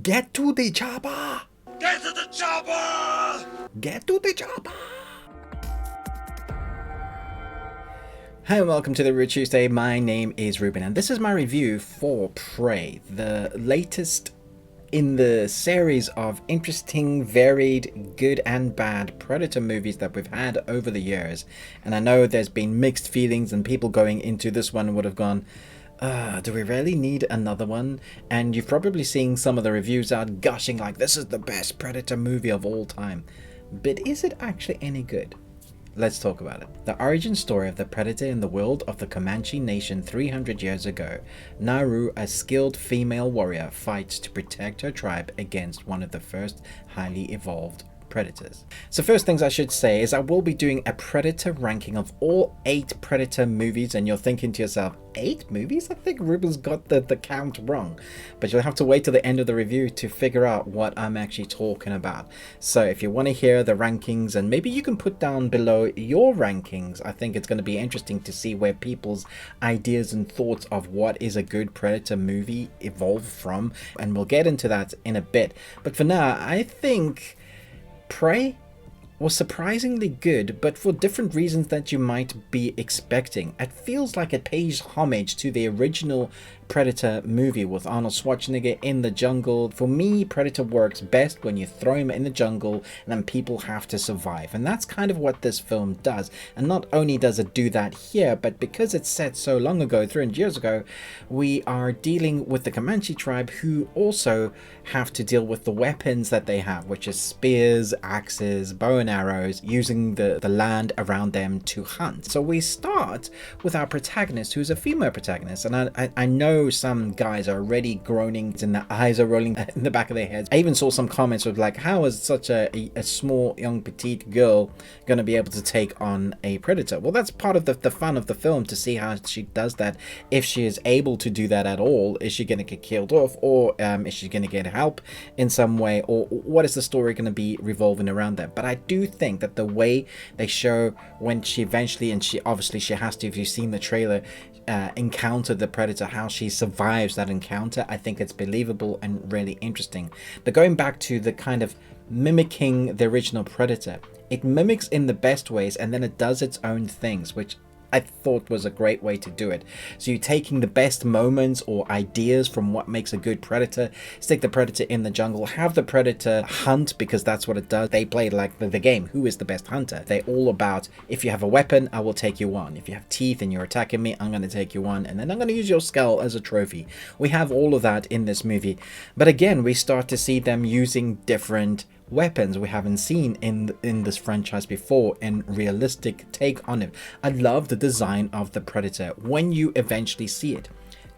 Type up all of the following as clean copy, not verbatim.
Get to the chopper! Get to the chopper! Get to the chopper! Hi and welcome to the Rude Tuesday. My name is Ruben and this is my review for Prey, the latest in the series of interesting, varied, good and bad Predator movies that we've had over the years. And I know there's been mixed feelings and people going into this one would have gone, do we really need another one? And you've probably seen some of the reviews out gushing like this is the best Predator movie of all time. But is it actually any good? Let's talk about it. The origin story of the Predator in the world of the Comanche Nation 300 years ago. Naru, a skilled female warrior, fights to protect her tribe against one of the first highly evolved predators. So first things I should say is I will be doing a Predator ranking of all 8 Predator movies, and you're thinking to yourself, 8 movies? I think Ruben's got the count wrong. But you'll have to wait till the end of the review to figure out what I'm actually talking about. So if you want to hear the rankings, and maybe you can put down below your rankings, I think it's going to be interesting to see where people's ideas and thoughts of what is a good Predator movie evolve from, and we'll get into that in a bit. But for now, I think Prey was surprisingly good, but for different reasons that you might be expecting. It feels like it pays homage to the original Predator movie with Arnold Schwarzenegger in the jungle. For me, Predator works best when you throw him in the jungle and then people have to survive. And that's kind of what this film does. And not only does it do that here, but because it's set so long ago, 300 years ago, we are dealing with the Comanche tribe who also have to deal with the weapons that they have, which is spears, axes, bow and arrows, using the land around them to hunt. So we start with our protagonist, who's a female protagonist. And I know some guys are already groaning and their eyes are rolling in the back of their heads. I even saw some comments with like, how is such a small young petite girl going to be able to take on a predator? Well, that's part of the fun of the film, to see how she does that. If she is able to do that at all, is she going to get killed off, or is she going to get help in some way, or what is the story going to be revolving around that? But I do think that the way they show when she eventually, and she has to, if you've seen the trailer, encounter the predator, how she survives that encounter, I think it's believable and really interesting. But going back to the kind of mimicking the original Predator, it mimics in the best ways and then it does its own things, which I thought was a great way to do it. So you're taking the best moments or ideas from what makes a good Predator, stick the Predator in the jungle, have the Predator hunt, because that's what it does. They play like the game, who is the best hunter? They're all about, if you have a weapon, I will take you on. If you have teeth and you're attacking me, I'm going to take you on, and then I'm going to use your skull as a trophy. We have all of that in this movie. But again, we start to see them using different weapons we haven't seen in this franchise before, and realistic take on it. I love the design of the Predator when you eventually see it.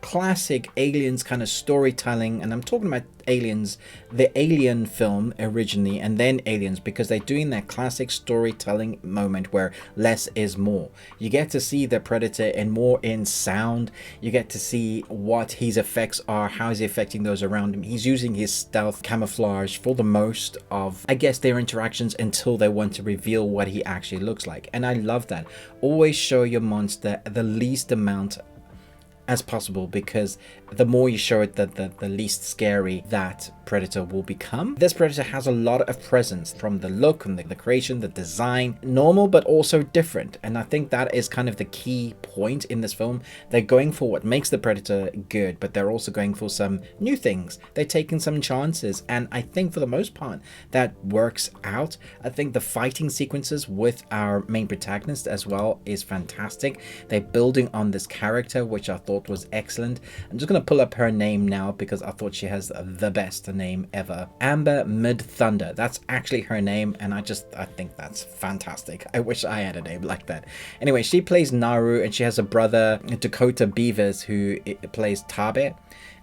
Classic Aliens kind of storytelling, and I'm talking about Aliens, the Alien film originally, and then Aliens, because they're doing that classic storytelling moment where less is more. You get to see the Predator and more in sound. You get to see what his effects are, how is he affecting those around him. He's using his stealth camouflage for the most of, I guess, their interactions until they want to reveal what he actually looks like. And I love that. Always show your monster the least amount as possible, because the more you show it, the least scary that Predator will become. This Predator has a lot of presence, from the look and the creation, the design, normal but also different, and I think that is kind of the key point in this film. They're going for what makes the Predator good, but they're also going for some new things. They're taking some chances, and I think for the most part that works out. I think the fighting sequences with our main protagonist as well is fantastic. They're building on this character, which I thought was excellent. I'm just going to pull up her name now because I thought she has the best name ever. Amber Mid-Thunder, that's actually her name, and I think that's fantastic. I wish I had a name like that. Anyway, she plays Naru, and she has a brother, Dakota Beavers, who plays Tabe.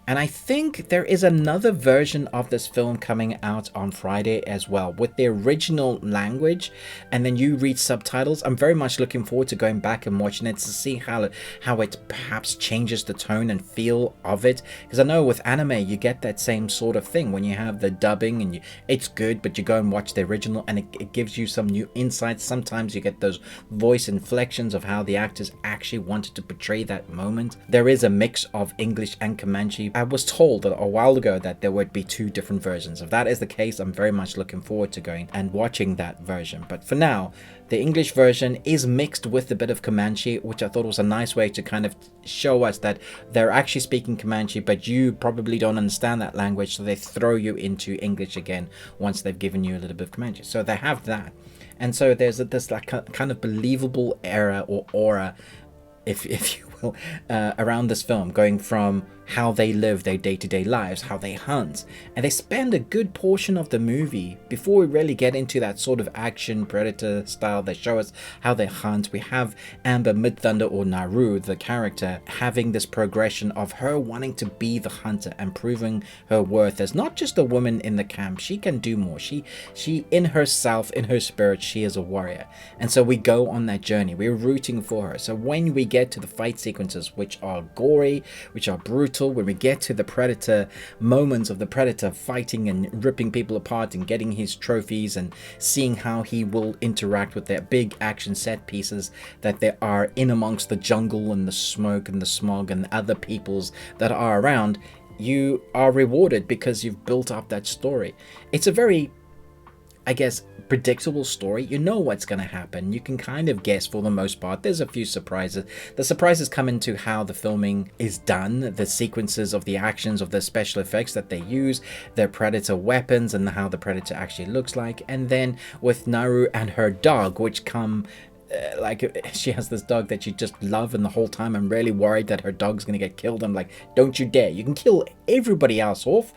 And I think there is another version of this film coming out on Friday as well, with the original language, and then you read subtitles. I'm very much looking forward to going back and watching it to see how it perhaps changes the tone and feel of it. Because I know with anime you get that same sort of thing when you have the dubbing and it's good, but you go and watch the original and it gives you some new insights. Sometimes you get those voice inflections of how the actors actually wanted to portray that moment. There is a mix of English and Comanche I was told a while ago that there would be 2 different versions. If that is the case, I'm very much looking forward to going and watching that version. But for now, the English version is mixed with a bit of Comanche, which I thought was a nice way to kind of show us that they're actually speaking Comanche, but you probably don't understand that language, so they throw you into English again once they've given you a little bit of Comanche. So they have that. And so there's this like kind of believable era or aura, if you will, around this film, going from how they live their day-to-day lives, how they hunt, and they spend a good portion of the movie before we really get into that sort of action predator style. They show us how they hunt. We have Amber Midthunder, or Naru, the character, having this progression of her wanting to be the hunter and proving her worth as not just a woman in the camp. She can do more. She in herself, in her spirit, she is a warrior. And so we go on that journey. We're rooting for her. So when we get to the fight sequences, which are gory, which are brutal, when we get to the predator moments of the predator fighting and ripping people apart and getting his trophies and seeing how he will interact with their big action set pieces that there are in amongst the jungle and the smoke and the smog and other peoples that are around, you are rewarded because you've built up that story. It's a very, I guess, predictable story. You know what's going to happen. You can kind of guess for the most part. There's a few surprises. The surprises come into how the filming is done, the sequences of the actions, of the special effects that they use, their predator weapons and how the predator actually looks like. And then with Naru and her dog, which come like, she has this dog that you just love, and the whole time I'm really worried that her dog's going to get killed. I'm like, don't you dare. You can kill everybody else off,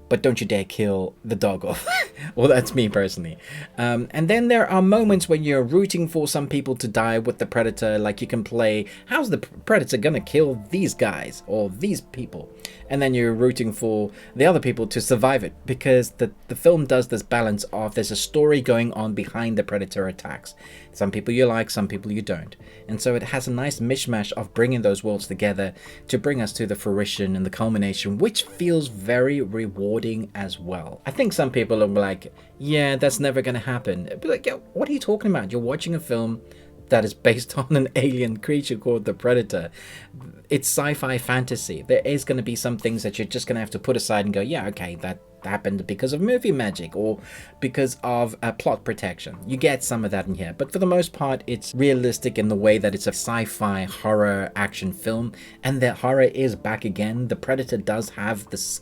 but don't you dare kill the dog off. Well, that's me personally. And then there are moments when you're rooting for some people to die with the predator. Like, you can play, how's the predator gonna kill these guys or these people? And then you're rooting for the other people to survive it, because the film does this balance of there's a story going on behind the predator attacks. Some people you like, some people you don't. And so it has a nice mishmash of bringing those worlds together to bring us to the fruition and the culmination, which feels very rewarding as well. I think some people are like, yeah, that's never gonna happen. I'd be like, yeah, what are you talking about? You're watching a film that is based on an alien creature called the Predator. It's sci-fi fantasy. There is going to be some things that you're just going to have to put aside and go, yeah, okay, that happened because of movie magic or because of plot protection. You get some of that in here, but for the most part, it's realistic in the way that it's a sci-fi horror action film, and the horror is back again. The Predator does have this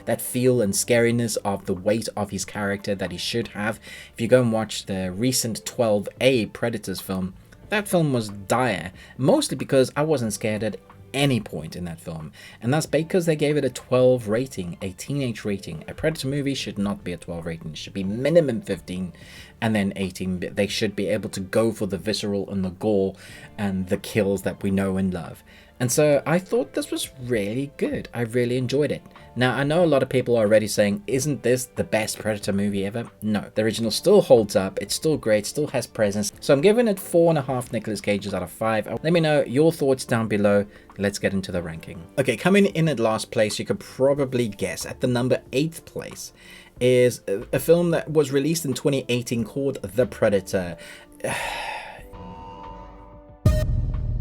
that feel and scariness of the weight of his character that he should have. If you go and watch the recent 12A Predators film, that film was dire, mostly because I wasn't scared at any point in that film, and that's because they gave it a 12 rating, a teenage rating. A Predator movie should not be a 12 rating. It should be minimum 15 and then 18. They should be able to go for the visceral and the gore and the kills that we know and love. And so I thought this was really good. I really enjoyed it. Now, I know a lot of people are already saying, isn't this the best Predator movie ever? No, the original still holds up. It's still great, still has presence. So I'm giving it 4.5 Nicolas Cages out of 5. Let me know your thoughts down below. Let's get into the ranking. Okay, coming in at last place, you could probably guess, at the number 8th place, is a film that was released in 2018 called The Predator.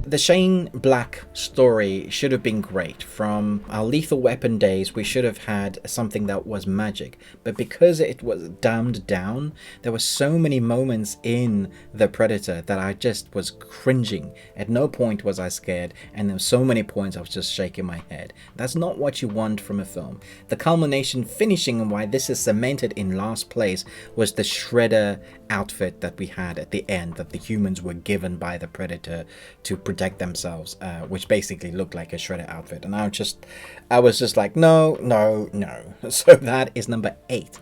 The Shane Black story should have been great. From our Lethal Weapon days, we should have had something that was magic. But because it was dumbed down, there were so many moments in The Predator that I just was cringing. At no point was I scared, and there were so many points I was just shaking my head. That's not what you want from a film. The culmination, finishing, and why this is cemented in last place, was the Shredder outfit that we had at the end, that the humans were given by the Predator to protect themselves, which basically looked like a Shredder outfit. And I was just like, no. So that is number 8.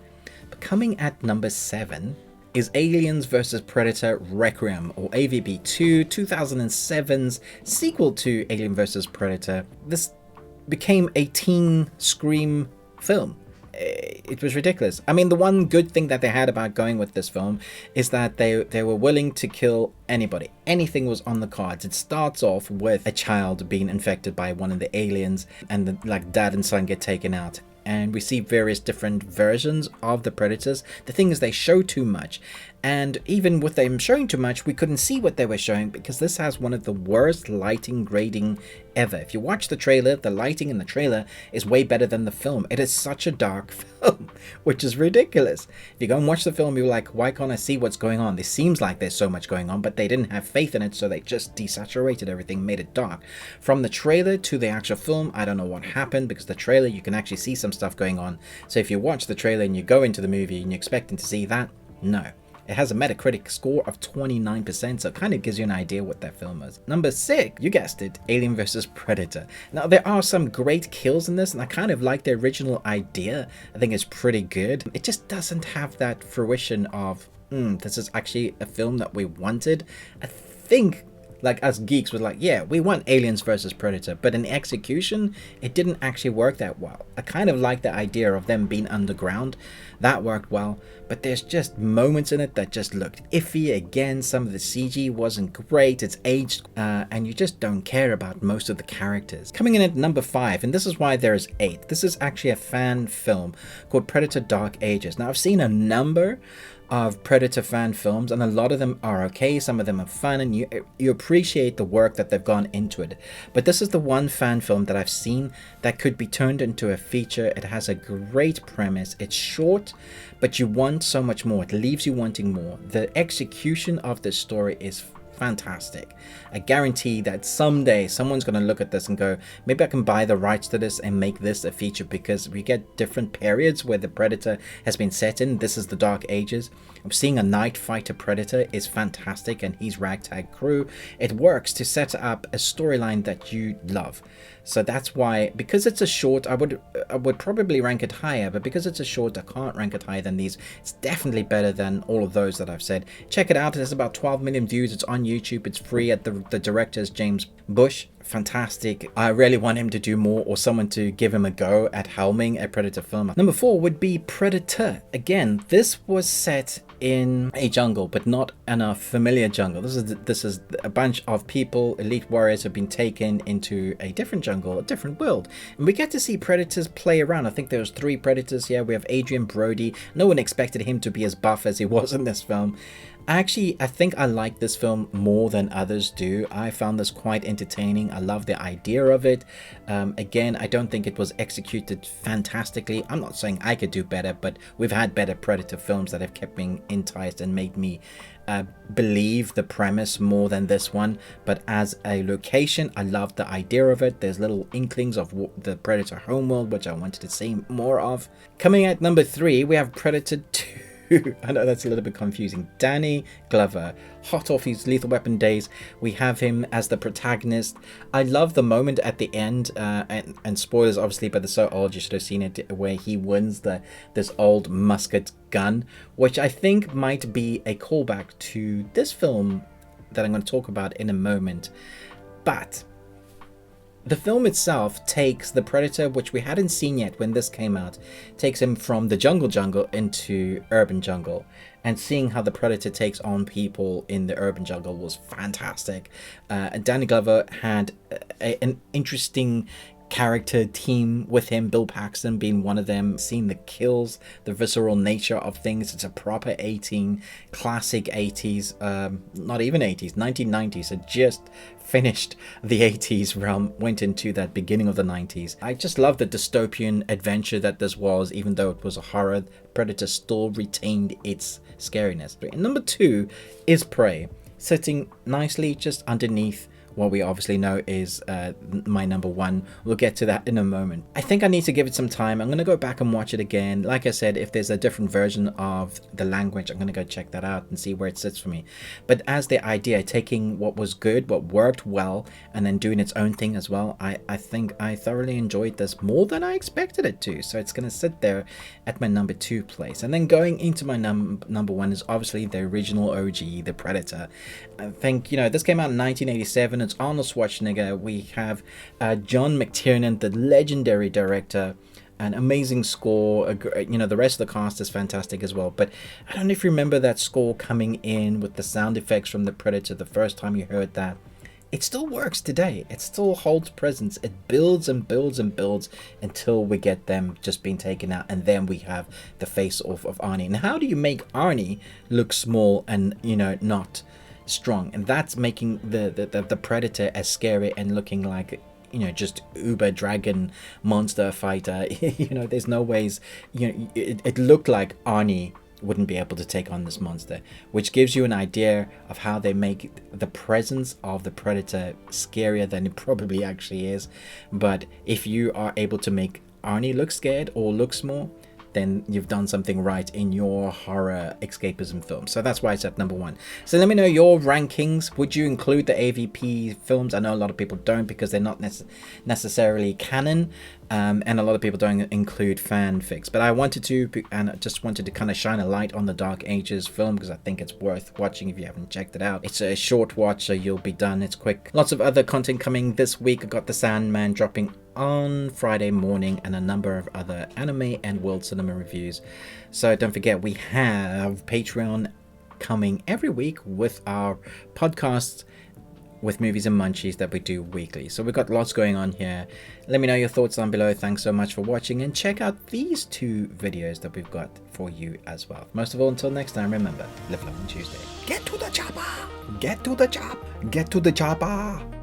But coming at number 7 is Aliens vs Predator Requiem, or AVP2, 2007's sequel to Alien vs Predator. This became a teen Scream film. It was ridiculous. I mean, the one good thing that they had about going with this film is that they were willing to kill anybody. Anything was on the cards. It starts off with a child being infected by one of the aliens, and like dad and son get taken out. And we see various different versions of the Predators. The thing is, they show too much. And even with them showing too much, we couldn't see what they were showing, because this has one of the worst lighting grading ever. If you watch the trailer, the lighting in the trailer is way better than the film. It is such a dark film, which is ridiculous. If you go and watch the film, you're like, why can't I see what's going on? It seems like there's so much going on, but they didn't have faith in it, so they just desaturated everything, made it dark. From the trailer to the actual film, I don't know what happened, because the trailer, you can actually see some stuff going on. So if you watch the trailer and you go into the movie and you're expecting to see that, no. It has a Metacritic score of 29%, so it kind of gives you an idea what that film is. Number 6, you guessed it, Alien vs. Predator. Now, there are some great kills in this, and I kind of like the original idea. I think it's pretty good. It just doesn't have that fruition of, this is actually a film that we wanted. I think, like, us geeks were like, yeah, we want Aliens versus Predator, but in the execution, it didn't actually work that well. I kind of like the idea of them being underground. That worked well, but there's just moments in it that just looked iffy. Again, some of the CG wasn't great, it's aged, and you just don't care about most of the characters. Coming in at number 5, and this is why there's 8. This is actually a fan film called Predator Dark Ages. Now, I've seen a number of Predator fan films, and a lot of them are okay, some of them are fun, and you appreciate the work that they've gone into it. But this is the one fan film that I've seen that could be turned into a feature. It has a great premise, it's short, but you want so much more. It leaves you wanting more. The execution of this story is fantastic. I guarantee that someday someone's going to look at this and go, maybe I can buy the rights to this and make this a feature, because we get different periods where the Predator has been set in. This is the Dark Ages. I'm seeing a night fighter Predator is fantastic, and he's ragtag crew. It works to set up a storyline that you love. So that's why, because it's a short, I would probably rank it higher, but because it's a short, I can't rank it higher than these. It's definitely better than all of those that I've said. Check it out. It has about 12 million views. It's on YouTube. It's free. At the director is James Bush. Fantastic. I really want him to do more, or someone to give him a go at helming a Predator film. Number 4 would be Predator. Again, this was set in a jungle, but not in a familiar jungle. This is a bunch of people, elite warriors, have been taken into a different jungle, a different world, and we get to see Predators play around. I think there's 3 Predators here. We have Adrian Brody. No one expected him to be as buff as he was in this film. I think I like this film more than others do. I found this quite entertaining. I love the idea of it. Again, I don't think it was executed fantastically. I'm not saying I could do better, but we've had better Predator films that have kept me enticed and made me believe the premise more than this one. But as a location, I love the idea of it. There's little inklings of the Predator homeworld, which I wanted to see more of. Coming at number 3, we have Predator 2. I know that's a little bit confusing. Danny Glover, hot off his Lethal Weapon days. We have him as the protagonist. I love the moment at the end, and spoilers obviously, but they're so old you should have seen it, where he wins this old musket gun, which I think might be a callback to this film that I'm going to talk about in a moment. But the film itself takes the Predator, which we hadn't seen yet when this came out, takes him from the jungle into urban jungle. And seeing how the Predator takes on people in the urban jungle was fantastic. And Danny Glover had an interesting character team with him, Bill Paxton being one of them. Seeing the kills, the visceral nature of things. It's a proper classic 80s, not even 80s, 1990s. It just finished the 80s realm, went into that beginning of the 90s. I just love the dystopian adventure that this was. Even though it was a horror, Predator still retained its scariness. And number 2 is Prey, sitting nicely just underneath what we obviously know is my number 1. We'll get to that in a moment. I think I need to give it some time. I'm going to go back and watch it again. Like I said, if there's a different version of the language, I'm going to go check that out and see where it sits for me. But as the idea, taking what was good, what worked well, and then doing its own thing as well, I think I thoroughly enjoyed this more than I expected it to. So it's going to sit there at my number 2 place. And then going into my number 1 is obviously the original OG, the Predator. I think, this came out in 1987. It's Arnold Schwarzenegger. We have John McTiernan, the legendary director, an amazing score. The rest of the cast is fantastic as well. But I don't know if you remember that score coming in with the sound effects from the Predator the first time you heard that. It still works today. It still holds presence. It builds and builds and builds until we get them just being taken out, and then we have the face-off of Arnie. And how do you make Arnie look small and not strong? And that's making the Predator as scary and looking like just uber dragon monster fighter. There's no ways. It looked like Arnie wouldn't be able to take on this monster, which gives you an idea of how they make the presence of the predator scarier than it probably actually is. But if you are able to make Arnie look scared or look small, then you've done something right in your horror escapism film. So that's why it's at number 1. So let me know your rankings. Would you include the AVP films? I know a lot of people don't because they're not necessarily canon, and a lot of people don't include fanfics. But I wanted to, and I just wanted to kind of shine a light on the Dark Ages film because I think it's worth watching if you haven't checked it out. It's a short watch, so you'll be done. It's quick. Lots of other content coming this week. I got The Sandman dropping on Friday morning and a number of other anime and world cinema reviews. So don't forget, we have Patreon coming every week with our podcasts with Movies and Munchies that we do weekly. So we've got lots going on here. Let me know your thoughts down below. Thanks so much for watching, and check out these 2 videos that we've got for you as well. Most of all, until next time, remember, live long on Tuesday. Get to the chopper! Get to the chopper! Get to the chopper!